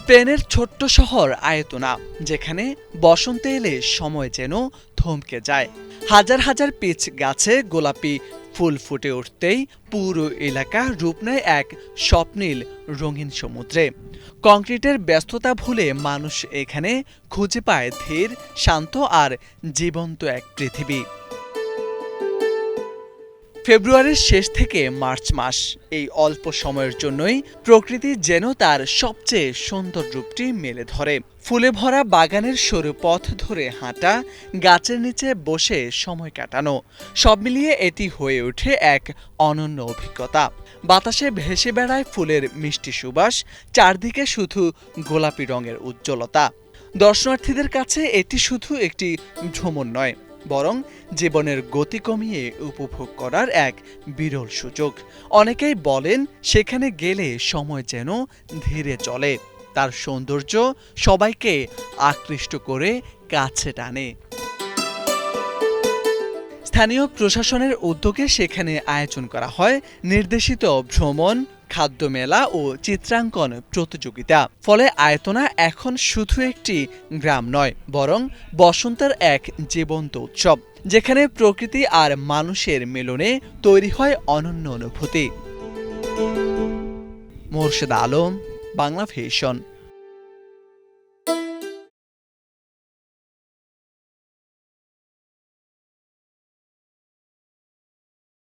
স্পেনের ছোট্ট শহর আয়তনা, যেখানে বসন্তে এলে সময় যেন থমকে যায়। হাজার হাজার পিচ গাছে গোলাপি ফুল ফুটে উঠতেই পুরো এলাকা রূপ নেয় এক স্বপ্নীল রঙিন সমুদ্রে। কংক্রিটের ব্যস্ততা ভুলে মানুষ এখানে খুঁজে পায় ধীর, শান্ত আর জীবন্ত এক পৃথিবী। ফেব্রুয়ারির শেষ থেকে মার্চ মাস, এই অল্প সময়ের জন্যই প্রকৃতি যেন তার সবচেয়ে সুন্দর রূপটি মেলে ধরে। ফুলে ভরা বাগানের সরু পথ ধরে হাঁটা, গাছের নিচে বসে সময় কাটানো, সব মিলিয়ে এটি হয়ে ওঠে এক অনন্য অভিজ্ঞতা। বাতাসে ভেসে বেড়ায় ফুলের মিষ্টি সুবাস, চারদিকে শুধু গোলাপি রঙের উজ্জ্বলতা। দর্শনার্থীদের কাছে এটি শুধু একটি ভ্রমণ নয়, বরং জীবনের গতি কমিয়ে উপভোগ করার এক বিরল সুযোগ। অনেকেই বলেন সেখানে গেলে সময় যেন ধীরে চলে, তার সৌন্দর্য সবাইকে আকৃষ্ট করে কাছে টানে। স্থানীয় প্রশাসনের উদ্যোগে সেখানে আয়োজন করা হয় নির্দেশিত ভ্রমণ, খাদ্য মেলা ও চিত্রাঙ্কন প্রতিযোগিতা। ফলে আয়তনা এখন শুধু একটি গ্রাম নয়, বরং বসন্তের এক জীবন্ত উৎসব, যেখানে প্রকৃতি আর মানুষের মিলনে তৈরি হয় অনন্য অনুভূতি। মোর্শেদ আলম, বাংলা ভিশন।